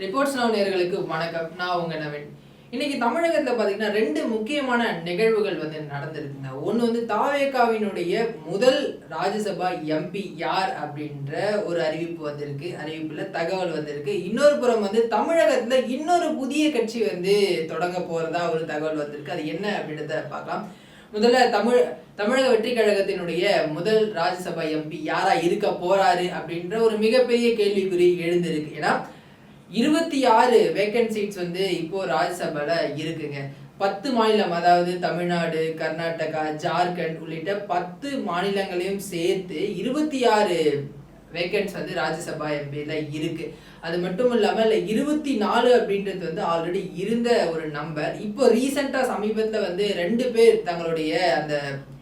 Reports now நேயர்களுக்கு வணக்கம். நான் உங்க நவீன். இன்னைக்கு தமிழகத்துல பாத்தீங்கன்னா 2 முக்கியமான நிகழ்வுகள் நடந்திருக்குங்க. ஒண்ணு தாவேகாவினுடைய முதல் ராஜ்யசபா எம்பி யார் அப்படின்ற ஒரு அறிவிப்பு வந்திருக்கு. அறிவிப்புல தகவல் வந்திருக்கு. இன்னொரு புறம் தமிழகத்துல இன்னொரு புதிய கட்சி தொடங்க போறதா ஒரு தகவல் வந்திருக்கு. அது என்ன அப்படின்றத பார்க்கலாம். முதல்ல தமிழக வெற்றி கழகத்தினுடைய முதல் ராஜ்யசபா எம்பி யாரா இருக்க போறாரு அப்படின்ற ஒரு மிகப்பெரிய கேள்விக்குறி எழுந்திருக்கு. ஏன்னா 26 வேக்கன்ட் சீட்ஸ் இப்போ ராஜ்யசபால இருக்குங்க. 10 மாநிலம், அதாவது தமிழ்நாடு, கர்நாடகா, ஜார்க்கண்ட் உள்ளிட்ட 10 மாநிலங்களையும் சேர்த்து 26 வேக்கன்ட்ஸ் ராஜ்யசபா எம்பில இருக்கு. அது மட்டும் இல்லாம 24 அப்படின்றது ஆல்ரெடி இருந்த ஒரு நம்பர். இப்போ ரீசெண்டா சமீபத்துல 2 பேர் தங்களுடைய அந்த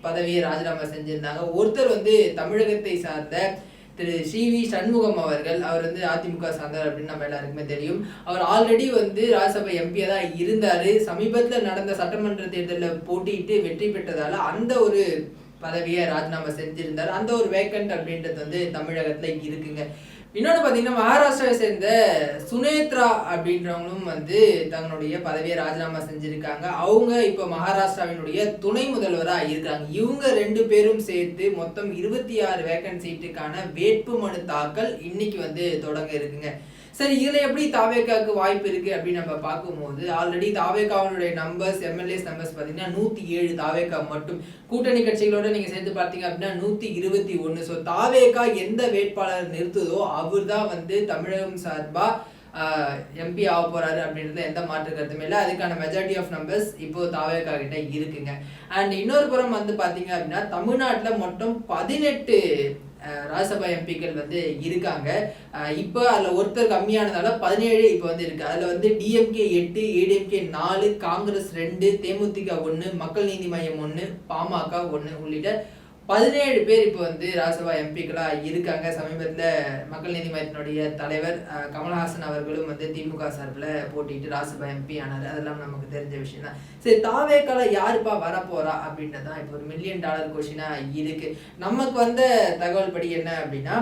பதவியை ராஜினாமா செஞ்சிருந்தாங்க. ஒருத்தர் தமிழகத்தை சார்ந்த திரு சி.வி. சண்முகம் அவர்கள். அவர் அதிமுக சார்ந்தார் அப்படின்னு நம்ம எல்லாருக்குமே தெரியும். அவர் ஆல்ரெடி ராஜ்யசபா எம்பியா தான் இருந்தாரு. சமீபத்தில் நடந்த சட்டமன்ற தேர்தலில் போட்டியிட்டு வெற்றி பெற்றதால அந்த ஒரு பதவியை ராஜினாமா செஞ்சிருந்தார். அந்த ஒரு வேக்கண்ட் அப்படின்றது தமிழகத்துல இருக்குங்க. இன்னொன்று பார்த்தீங்கன்னா, மகாராஷ்டிராவை சேர்ந்த சுனேத்ரா அப்படின்றவங்களும் தங்களுடைய பதவியை ராஜினாமா செஞ்சிருக்காங்க. அவங்க இப்போ மகாராஷ்டிராவினுடைய துணை முதல்வராக இருக்காங்க. இவங்க 2 பேரும் சேர்த்து மொத்தம் 26 வேக்கன்ட் சீட்டுக்கான வேட்பு மனு தாக்கல் இன்னைக்கு தொடங்க இருக்குங்க. சரி, இதுல எப்படி தாவேகாவுக்கு வாய்ப்பு இருக்கு அப்படின்னு நம்ம பார்க்கும்போது, ஆல்ரெடி தாவேகாவுடைய நம்பர்ஸ், எம்எல்ஏஸ் நம்பர்ஸ் பார்த்தீங்கன்னா 107 தாவேகா மட்டும். கூட்டணி கட்சிகளோட நீங்க சேர்த்து பார்த்தீங்க அப்படின்னா 121. ஸோ தாவேகா எந்த வேட்பாளர் நிறுத்துதோ அவர் தான் தமிழகம் சார்பா எம்பி ஆக போறாரு அப்படின்றது எந்த மாற்று கருத்துமே இல்லை. அதுக்கான மெஜாரிட்டி ஆஃப் நம்பர்ஸ் இப்போ தாவேகா கிட்ட இருக்குங்க. அண்ட் இன்னொரு புறம் பாத்தீங்க அப்படின்னா, தமிழ்நாட்டில் மொத்தம் 18 ராஜ்யசபா எம்பிக்கள் இருக்காங்க. இப்போ அதில் ஒருத்தர் கம்மியானதால 17 இப்போ இருக்கு. அதில் டிஎம்கே 8, ஏடிஎம்கே 4, காங்கிரஸ் 2, தேமுதிக 1, மக்கள் நீதி மையம் 1, பாமக 1 உள்ளிட்ட 17 பேர் இப்போ ராஜ்யசபா எம்பிக்களா இருக்காங்க. சமீபத்தில் மக்கள் நீதி மையத்தினுடைய தலைவர் கமல்ஹாசன் அவர்களும் திமுக சார்பில் போட்டிட்டு ராஜ்யசபா எம்பி ஆனார். அதெல்லாம் நமக்கு தெரிஞ்ச விஷயம் தான். சரி, தாவேகால யாருப்பா வரப்போறா அப்படின்றதான் இப்போ ஒரு $1 மில்லியன் கொஸ்டினா இருக்கு. நமக்கு தகவல் படி என்ன அப்படின்னா,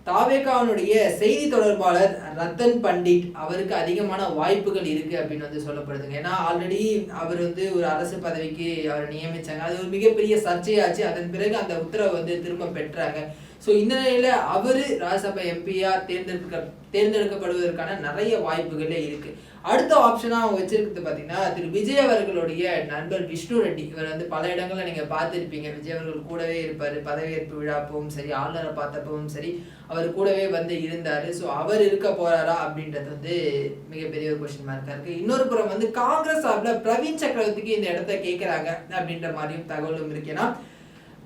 தாவேகாவினுடைய செய்தி தொடர்பாளர் ரத்தன் பண்டிட் அவருக்கு அதிகமான வாய்ப்புகள் இருக்கு அப்படின்னு சொல்லப்படுதுங்க. ஏன்னா ஆல்ரெடி அவர் ஒரு அரசு பதவிக்கு அவர் நியமிச்சாங்க. அது ஒரு மிகப்பெரிய சர்ச்சையாச்சு. அதன் பிறகு அந்த உத்தரவை திரும்ப பெற்றாங்க. ஸோ இந்த நிலையில அவரு ராஜ்யசபா எம்பியா தேர்ந்தெடுக்கப்படுவதற்கான நிறைய வாய்ப்புகளே இருக்கு. அடுத்த ஆப்ஷனா அவங்க வச்சிருக்கிறது பாத்தீங்கன்னா, திரு விஜய் அவர்களுடைய நண்பர் விஷ்ணு ரெட்டி. இவர் பல இடங்கள்ல நீங்க பார்த்திருப்பீங்க. விஜய் அவர்கள் கூடவே இருப்பாரு. பதவியேற்பு விழாப்பவும் சரி, ஆளுநரை பார்த்தப்பவும் சரி, அவர் கூடவே இருந்தாரு. ஸோ அவர் இருக்க போறாரா அப்படின்றது மிகப்பெரிய ஒரு கொஸ்டின் மார்க்கா இருக்கு. இன்னொரு புறம் காங்கிரஸ் சார்பில் பிரவீன் சக்கரவர்த்திக்கு இந்த இடத்த கேட்கிறாங்க அப்படின்ற மாதிரியும் தகவலும் இருக்குன்னா,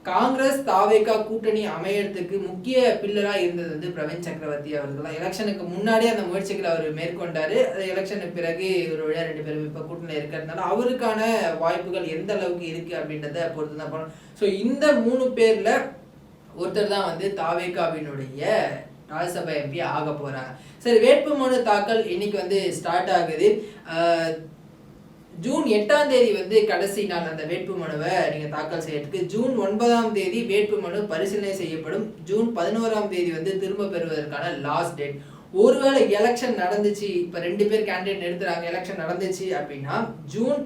காங்கிரஸ் தாவேகா கூட்டணி அமையறதுக்கு முக்கிய பில்லரா இருந்தது பிரவீன் சக்கரவர்த்தி அவர்கள். எலெக்ஷனுக்கு முன்னாடி அந்த முயற்சிகளை அவர் மேற்கொண்டாரு. எலெக்ஷனுக்கு பிறகு ஒரு வழியா 2 பேரும் இப்ப கூட்டணி இருக்கிறதுனால அவருக்கான வாய்ப்புகள் எந்த அளவுக்கு இருக்கு அப்படின்றத பொறுத்து தான் பண்ணணும். ஸோ இந்த 3 பேர்ல ஒருத்தர் தான் தாவேகாவினுடைய ராஜ்யசபா எம்பி ஆக போறாங்க. சரி, வேட்பு மனு தாக்கல் இன்னைக்கு ஸ்டார்ட் ஆகுது. ஜூன் 8ஆம் தேதி கடைசி நாள் அந்த வேட்பு மனுவை நீங்க தாக்கல் செய்யறதுக்கு. ஜூன் 9ஆம் தேதி வேட்பு மனு பரிசீலனை செய்யப்படும். ஜூன் 11ஆம் தேதி திரும்ப பெறுவதற்கான லாஸ்ட் டேட். ஒருவேளை எலெக்ஷன் நடந்துச்சு, இப்ப 2 பேர் கேண்டிடேட் நிறுத்துறாங்க, எலெக்ஷன் நடந்துச்சு அப்படின்னா ஜூன்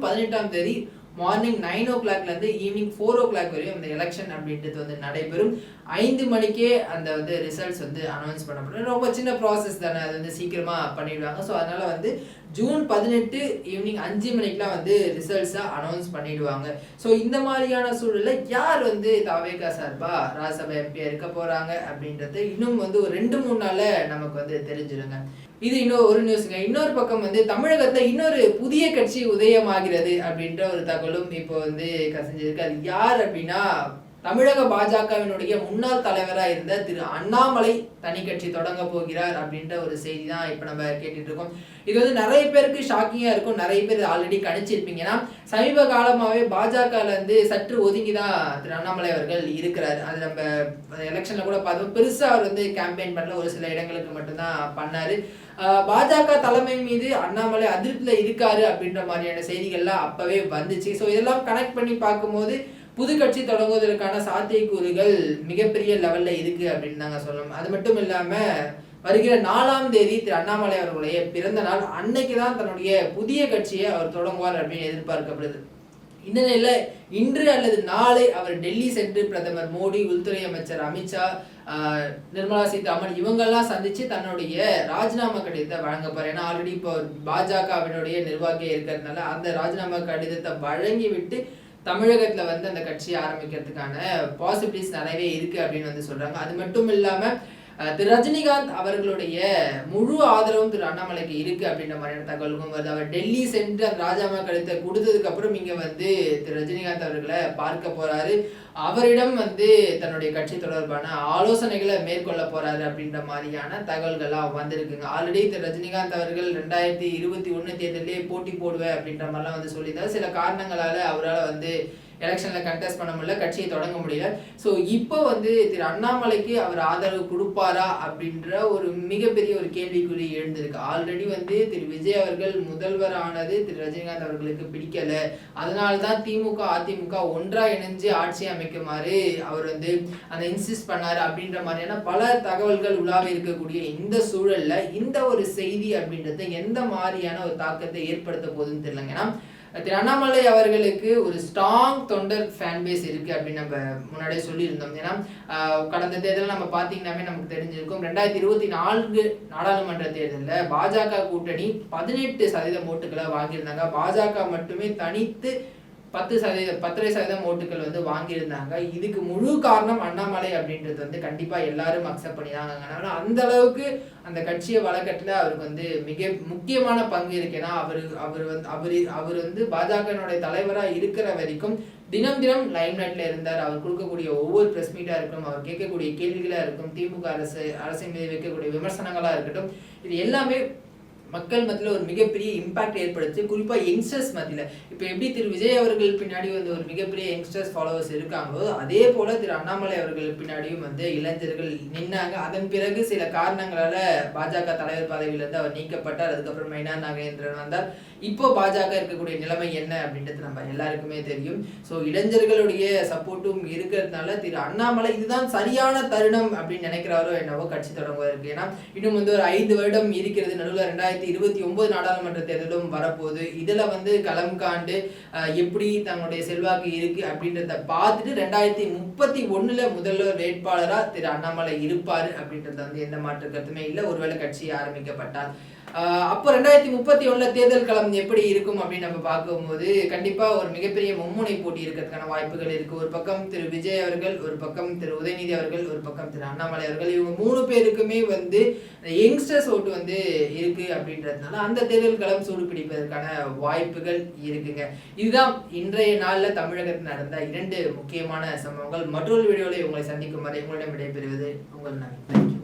18ஆம் தேதி மார்னிங் 9 o'clock ஈவினிங் 4 o'clock வரையும் இந்த எலெக்ஷன் அப்படின்றது நடைபெறும். 5 மணிக்கே அந்த ரிசல்ட்ஸ் அனௌன்ஸ் பண்ணப்படும். ரொம்ப சின்ன ப்ராசஸ் தானே, அது சீக்கிரமா பண்ணிடுவாங்க. ஸோ அதனால ஜூன் 18 ஈவினிங் 5 மணிக்கெல்லாம் ரிசல்ட்ஸை அனௌன்ஸ் பண்ணிடுவாங்க. ஸோ இந்த மாதிரியான சூழல்ல யார் தாவேகா சார்பா ராஜ்யசபா எம்பியா இருக்க போறாங்க அப்படின்றது இன்னும் ஒரு 2-3 நாள்ல நமக்கு தெரிஞ்சிருங்க. இது இன்னொரு ஒரு நியூஸ்ங்க. இன்னொரு பக்கம் தமிழகத்துல இன்னொரு புதிய கட்சி உதயமாகிறது அப்படின்ற ஒரு தகவலும் இப்போ கசிஞ்சிருக்கு. அது யார் அப்படின்னா, தமிழக பாஜகவினுடைய முன்னாள் தலைவராக இருந்த திரு அண்ணாமலை தனி கட்சி தொடங்க போகிறார் அப்படின்ற ஒரு செய்தி தான் இப்போ நம்ம கேட்டுட்டு இருக்கோம். இது நிறைய பேருக்கு ஷாக்கிங்கா இருக்கும். நிறைய பேர் ஆல்ரெடி கணிச்சிருப்பீங்கன்னா, சமீப காலமாகவே பாஜகல சற்று ஒதுங்கி தான் திரு அண்ணாமலை அவர்கள் இருக்கிறார். அது நம்ம எலெக்ஷன்ல கூட பார்த்தோம். பெருசா அவர் கேம்பெயின் பண்ணல, ஒரு சில இடங்களுக்கு மட்டும்தான் பண்ணாரு. பாஜக தலைமை மீது அண்ணாமலை அதிருப்தியில இருக்காரு அப்படின்ற மாதிரியான செய்திகள்லாம் அப்பவே வந்துச்சு. ஸோ இதெல்லாம் கனெக்ட் பண்ணி பார்க்கும்போது புது கட்சி தொடங்குவதற்கான சாத்தியக்கூறுகள் மிகப்பெரிய லெவல்ல இருக்கு அப்படின்னு தாங்க சொல்லணும். அது மட்டும் இல்லாம வருகிற 4ஆம் தேதி திரு அண்ணாமலை அவர்களுடைய பிறந்த நாள். அன்னைக்கு தான் தன்னுடைய புதிய கட்சியை அவர் தொடங்குவார் அப்படின்னு எதிர்பார்க்கப்படுது. இந்த நிலையில இன்று அல்லது நாளை அவர் டெல்லி சென்று பிரதமர் மோடி, உள்துறை அமைச்சர் அமித்ஷா, நிர்மலா சீதாராமன் இவங்கெல்லாம் சந்திச்சு தன்னுடைய ராஜினாமா கடிதத்தை வழங்க போறார். ஏன்னா ஆல்ரெடி இப்போ பாஜகவினுடைய நிர்வாகியா இருக்கிறதுனால அந்த ராஜினாமா கடிதத்தை வழங்கி விட்டு தமிழகத்துல வந்து அந்த கட்சியை ஆரம்பிக்கிறதுக்கான பாசிபிலிட்டிஸ் நிறையவே இருக்கு அப்படின்னு வந்து சொல்றாங்க. அது மட்டும் இல்லாம திரு ரஜினிகாந்த் அவர்களுடைய முழு ஆதரவும் திரு அண்ணாமலைக்கு இருக்கு அப்படின்ற மாதிரியான தகவல்களும் வருது. அவர் டெல்லி சென்று அந்த ராஜினாமா கடிதத்தை கொடுத்ததுக்கு அப்புறம் இங்க வந்து திரு ரஜினிகாந்த் அவர்களை பார்க்க போறாரு. அவரிடம் வந்து தன்னுடைய கட்சி தொடர்பான ஆலோசனைகளை மேற்கொள்ள போறாரு அப்படின்ற மாதிரியான தகவல்கள்லாம் வந்திருக்குங்க. ஆல்ரெடி திரு ரஜினிகாந்த் அவர்கள் 2021 தேர்தலே போட்டி போடுவேன் அப்படின்ற மாதிரிலாம் வந்து சொல்லியிருந்தாரு. சில காரணங்களால அவரால் வந்து எலெக்ஷன்ல கண்டெஸ்ட் பண்ண முடியல, கட்சியை தொடங்க முடியல. ஸோ இப்போ வந்து திரு அண்ணாமலைக்கு அவர் ஆதரவு கொடுப்பாரா அப்படின்ற ஒரு மிகப்பெரிய ஒரு கேள்விக்குறி எழுந்திருக்கு. ஆல்ரெடி வந்து திரு விஜய் அவர்கள் முதல்வர் ஆனது திரு ரஜினிகாந்த் அவர்களுக்கு பிடிக்கல, அதனால்தான் திமுக அதிமுக ஒன்றா இணைஞ்சு ஆட்சி அமைக்குமாறு அவர் வந்து அந்த இன்சிஸ்ட் பண்ணாரு அப்படின்ற மாதிரியான பல தகவல்கள் உலாவி இருக்கக்கூடிய இந்த சூழல்ல இந்த ஒரு செய்தி அப்படின்றது எந்த மாதிரியான ஒரு தாக்கத்தை ஏற்படுத்த போகுதுன்னு தெரியலங்க. ஏன்னா திரு அண்ணாமலை அவர்களுக்கு ஒரு ஸ்ட்ராங் தொண்டர் ஃபேன் பேஸ் இருக்கு அப்படின்னு நம்ம முன்னாடியே சொல்லியிருந்தோம். ஏன்னா கடந்த தேர்தலில் நம்ம பார்த்தீங்கன்னாமே நமக்கு தெரிஞ்சிருக்கும். 2024 நாடாளுமன்ற தேர்தலில் பாஜக கூட்டணி 18% ஓட்டுகளை வாங்கியிருந்தாங்க. பாஜக மட்டுமே தனித்து 10% ஓட்டுகள் வந்து வாங்கியிருந்தாங்க. இதுக்கு முழு காரணம் அண்ணாமலை அப்படின்றது வந்து கண்டிப்பா எல்லாரும் அக்செப்ட் பண்ணிதாங்க. அந்த அளவுக்கு அந்த கட்சியை வளர்க்கறதுல அவருக்கு வந்து மிக முக்கியமான பங்கு இருக்கு. ஏன்னா அவர் வந்து பாஜகனுடைய தலைவரா இருக்கிற வரைக்கும் தினம் தினம் லைம்லைட்ல இருந்தார். அவர் கொடுக்கக்கூடிய ஒவ்வொரு பிரஸ் மீட்டா இருக்கட்டும், அவர் கேட்கக்கூடிய கேள்விகளா இருக்கும், திமுக அரசின் மீது வைக்கக்கூடிய விமர்சனங்களா இருக்கட்டும், இது எல்லாமே மக்கள் மத்தியில் ஒரு மிகப்பெரிய இம்பாக்ட் ஏற்படுத்தி, குறிப்பா யங்ஸ்டர்ஸ் மத்தியில. இப்ப எப்படி திரு விஜய் அவர்கள் பின்னாடி வந்து ஒரு மிகப்பெரிய யங்ஸ்டர்ஸ் ஃபாலோவர்ஸ் இருக்காங்களோ, அதே போல திரு அண்ணாமலை அவர்கள் பின்னாடியும் வந்து இளைஞர்கள் நின்னாங்க. அதன் பிறகு சில காரணங்களால பாஜக தலைவர் பதவியிலிருந்து அவர் நீக்கப்பட்டார். அதுக்கப்புறம் மைனா நாகேந்திரன் வந்தார். இப்போ பாஜக இருக்கக்கூடிய நிலைமை என்ன அப்படின்றது நம்ம எல்லாருக்குமே தெரியும். ஸோ இளைஞர்களுடைய சப்போர்ட்டும் இருக்கிறதுனால திரு அண்ணாமலை இதுதான் சரியான தருணம் அப்படின்னு நினைக்கிறாரோ என்னவோ கட்சி தொடங்குவதற்கு. ஏன்னா இன்னும் வந்து ஒரு 5 வருடம் இருக்கிறது. நடுவில் 2029 நாடாளுமன்ற தேர்தலும் வரப்போகுது. இதுல வந்து களம் காண்டு எப்படி தங்களுடைய செல்வாக்கு இருக்கு அப்படின்றத பார்த்துட்டு 2031 முதல்வர் வேட்பாளரா திரு அண்ணாமலை இருப்பாரு அப்படின்றது வந்து எந்த மாற்று கருத்துமே இல்லை, ஒருவேளை கட்சி ஆரம்பிக்கப்பட்டால். அப்போ 2031 தேர்தல் களம் எப்படி இருக்கும் அப்படின்னு நம்ம பார்க்கும்போது கண்டிப்பா ஒரு மிகப்பெரிய மும்முனை போட்டி இருக்கிறதுக்கான வாய்ப்புகள் இருக்கு. ஒரு பக்கம் திரு விஜய் அவர்கள், ஒரு பக்கம் திரு உதயநிதி அவர்கள், ஒரு பக்கம் திரு அண்ணாமலை அவர்கள், இவங்க 3 பேருக்குமே வந்து யங்ஸ்டர்ஸ் ஓட்டு வந்து இருக்கு அப்படின்றதுனால அந்த தேர்தல் களம் சூடு பிடிப்பதற்கான வாய்ப்புகள் இருக்குங்க. இதுதான் இன்றைய நாள்ல தமிழகத்தில் நடந்த 2 முக்கியமான சம்பவங்கள். மற்றொரு வீடியோவில் உங்களை சந்திக்கும் வரை உங்களிடம் விடைபெறுவது உங்கள் நன்றி.